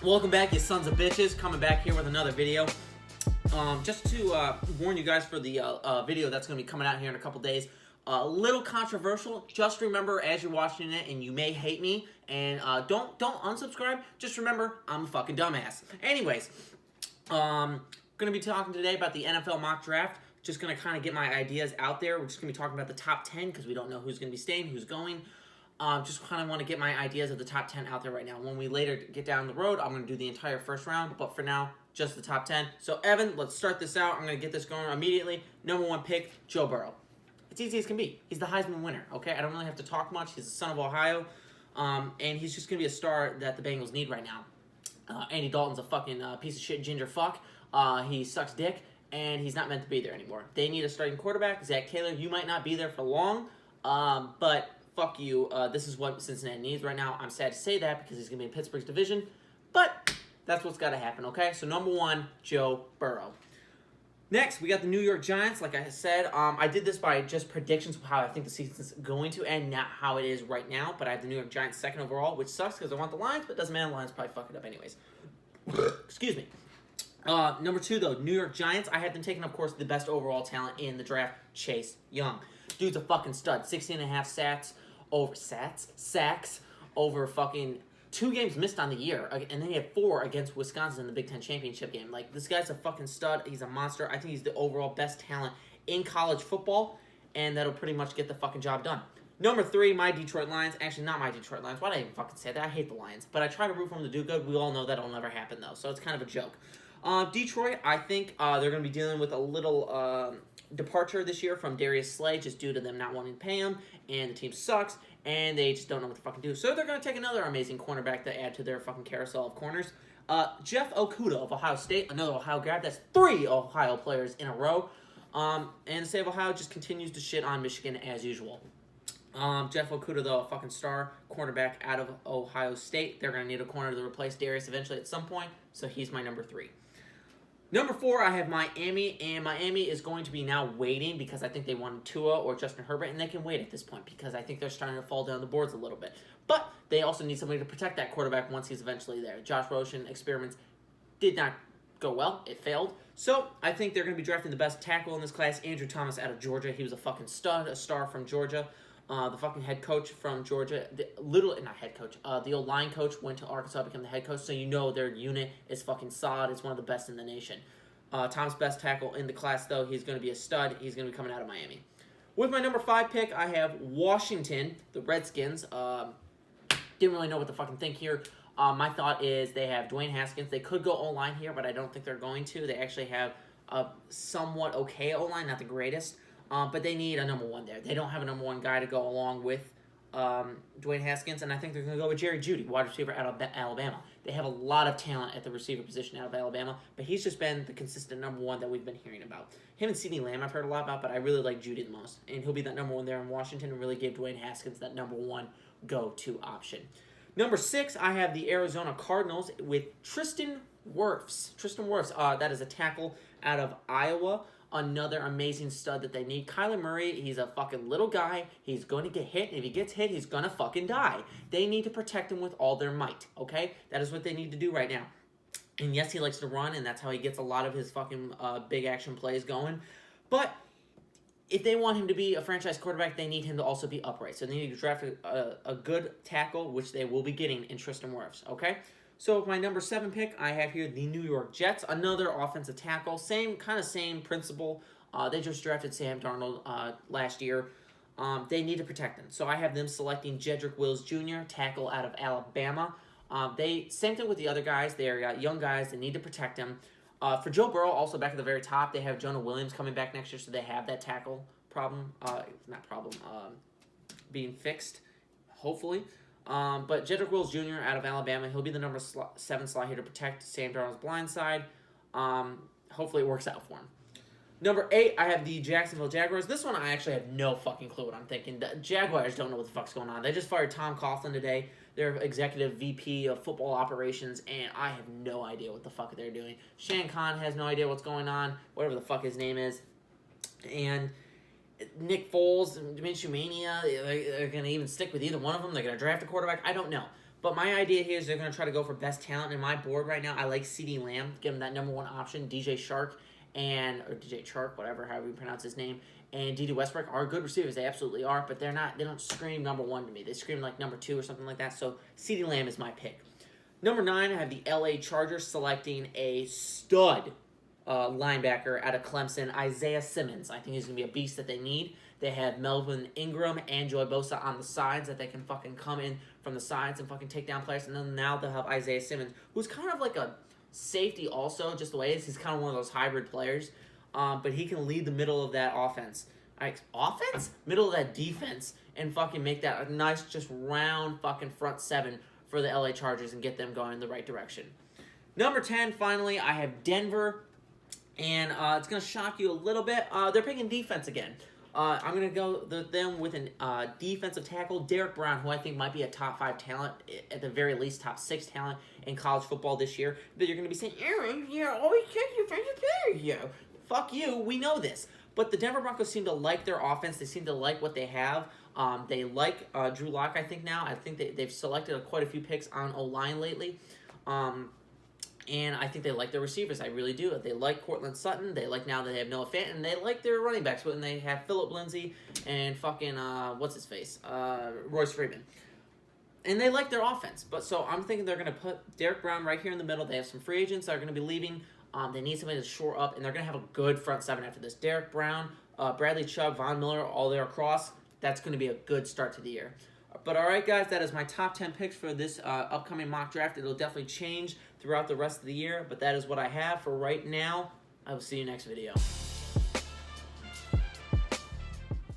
Welcome back, you sons of bitches. Coming back here with another video. Just to warn you guys for the video that's going to be coming out here in a couple days. A little controversial. Just remember as you're watching it, and you may hate me, and don't unsubscribe. Just remember, I'm a fucking dumbass. Anyways, going to be talking today about the NFL mock draft. Just going to kind of get my ideas out there. We're just going to be talking about the top 10 because we don't know who's going to be staying, who's going. Just kind of want to get my ideas of the top 10 out there right now. When we later get down the road, I'm going to do the entire first round. But for now, just the top 10. So, Evan, let's start this out. I'm going to get this going immediately. Number 1 pick, Joe Burrow. It's easy as can be. He's the Heisman winner, okay? I don't really have to talk much. He's the son of Ohio. And he's just going to be a star that the Bengals need right now. Andy Dalton's a fucking piece of shit ginger fuck. He sucks dick, and he's not meant to be there anymore. They need a starting quarterback. Zach Taylor, you might not be there for long, but fuck you. This is what Cincinnati needs right now. I'm sad to say that because he's going to be in Pittsburgh's division, but that's what's got to happen, okay? So, number 1, Joe Burrow. Next, we got the New York Giants. Like I said, I did this by just predictions of how I think the season's going to end, not how it is right now. But I have the New York Giants second overall, which sucks because I want the Lions, but doesn't matter. The Lions probably fuck it up anyways. Excuse me. Number 2, though, New York Giants. I had them taking, of course, the best overall talent in the draft, Chase Young. Dude's a fucking stud. 16.5 sacks over fucking 2 games missed on the year, and then he had 4 against Wisconsin in the Big Ten championship game. Like, this guy's a fucking stud. He's a monster. I think he's the overall best talent in college football, and that'll pretty much get the fucking job done. Number 3, my Detroit Lions. Actually, not my Detroit Lions. Why did I even fucking say that? I hate the Lions. But I try to root for them to do good. We all know that'll never happen, though, so it's kind of a joke. Detroit, I think they're going to be dealing with a little departure this year from Darius Slay, just due to them not wanting to pay him, and the team sucks, and they just don't know what to fucking do. So they're going to take another amazing cornerback to add to their fucking carousel of corners. Jeff Okudah of Ohio State, another Ohio grad. That's 3 Ohio players in a row. And the state of Ohio just continues to shit on Michigan as usual. Jeff Okudah, though, a fucking star cornerback out of Ohio State. They're going to need a corner to replace Darius eventually at some point, so he's my number 3. Number 4, I have Miami, and Miami is going to be now waiting because I think they wanted Tua or Justin Herbert, and they can wait at this point because I think they're starting to fall down the boards a little bit. But they also need somebody to protect that quarterback once he's eventually there. Josh Rosen experiments did not go well. It failed. So I think they're going to be drafting the best tackle in this class, Andrew Thomas out of Georgia. He was a fucking stud, a star from Georgia. The fucking head coach from Georgia, the old line coach went to Arkansas, became the head coach, so you know their unit is fucking solid. It's one of the best in the nation. Tom's best tackle in the class, though. He's going to be a stud. He's going to be coming out of Miami. With my number 5 pick, I have Washington, the Redskins. Didn't really know what to fucking think here. My thought is they have Dwayne Haskins. They could go O-line here, but I don't think they're going to. They actually have a somewhat okay O-line, not the greatest. But they need a number 1 there. They don't have a number 1 guy to go along with Dwayne Haskins, and I think they're going to go with Jerry Jeudy, wide receiver out of Alabama. They have a lot of talent at the receiver position out of Alabama, but he's just been the consistent number 1 that we've been hearing about. Him and CeeDee Lamb I've heard a lot about, but I really like Jeudy the most, and he'll be that number 1 there in Washington and really give Dwayne Haskins that number 1 go-to option. Number 6, I have the Arizona Cardinals with Tristan Wirfs. That is a tackle out of Iowa. Another amazing stud that they need. Kyler Murray, he's a fucking little guy. He's going to get hit, and if he gets hit, he's going to fucking die. They need to protect him with all their might, okay? That is what they need to do right now. And yes, he likes to run, and that's how he gets a lot of his fucking big action plays going. But if they want him to be a franchise quarterback, they need him to also be upright. So they need to draft a good tackle, which they will be getting in Tristan Wirfs, okay? So with my number 7 pick, I have here the New York Jets, another offensive tackle, same principle. They just drafted Sam Darnold last year. They need to protect him. So I have them selecting Jedrick Wills Jr., tackle out of Alabama. Same thing with the other guys. They're young guys. They need to protect him. For Joe Burrow, also back at the very top, they have Jonah Williams coming back next year, so they have that tackle being fixed, hopefully. But Jedrick Wills Jr. out of Alabama, he'll be the number 7 slot here to protect Sam Darnold's blind side. Hopefully it works out for him. Number 8, I have the Jacksonville Jaguars. This one I actually have no fucking clue what I'm thinking. The Jaguars don't know what the fuck's going on. They just fired Tom Coughlin today. They're executive VP of football operations, and I have no idea what the fuck they're doing. Shane Khan has no idea what's going on, whatever the fuck his name is. And Nick Foles and Minshew Mania, they're going to even stick with either one of them. They're going to draft a quarterback. I don't know. But my idea here is they're going to try to go for best talent. In my board right now, I like CeeDee Lamb, give him that number 1 option. DJ Shark or DJ Chark, whatever, however you pronounce his name, and D.D. Westbrook are good receivers. They absolutely are, but they don't scream number 1 to me. They scream like number 2 or something like that. So CeeDee Lamb is my pick. Number 9, I have the L.A. Chargers selecting a stud linebacker out of Clemson, Isaiah Simmons. I think he's going to be a beast that they need. They have Melvin Ingram and Joey Bosa on the sides that they can fucking come in from the sides and fucking take down players. And then now they'll have Isaiah Simmons, who's kind of like a safety also, just the way it is. He's kind of one of those hybrid players. But he can lead the middle of that offense. Middle of that defense and fucking make that a nice, just round fucking front 7 for the LA Chargers and get them going in the right direction. Number 10, finally, I have Denver. And it's going to shock you a little bit. They're picking defense again. I'm going to go them with a defensive tackle, Derek Brown, who I think might be a top 5 talent, at the very least top 6 talent in college football this year. That you're going to be saying, Aaron, you're always checking your favorite player, yo. Fuck you, we know this. But the Denver Broncos seem to like their offense. They seem to like what they have. They like Drew Lock, I think, now. I think they've selected quite a few picks on O-line lately. And I think they like their receivers. I really do. They like Cortland Sutton. They like now that they have Noah Fant. And they like their running backs when they have Phillip Lindsay and fucking, what's-his-face? Royce Freeman. And they like their offense. But so I'm thinking they're going to put Derek Brown right here in the middle. They have some free agents that are going to be leaving. They need somebody to shore up. And they're going to have a good front 7 after this. Derek Brown, Bradley Chubb, Von Miller, all there across. That's going to be a good start to the year. But all right, guys, that is my top 10 picks for this upcoming mock draft. It'll definitely change throughout the rest of the year, but that is what I have for right now. I will see you next video.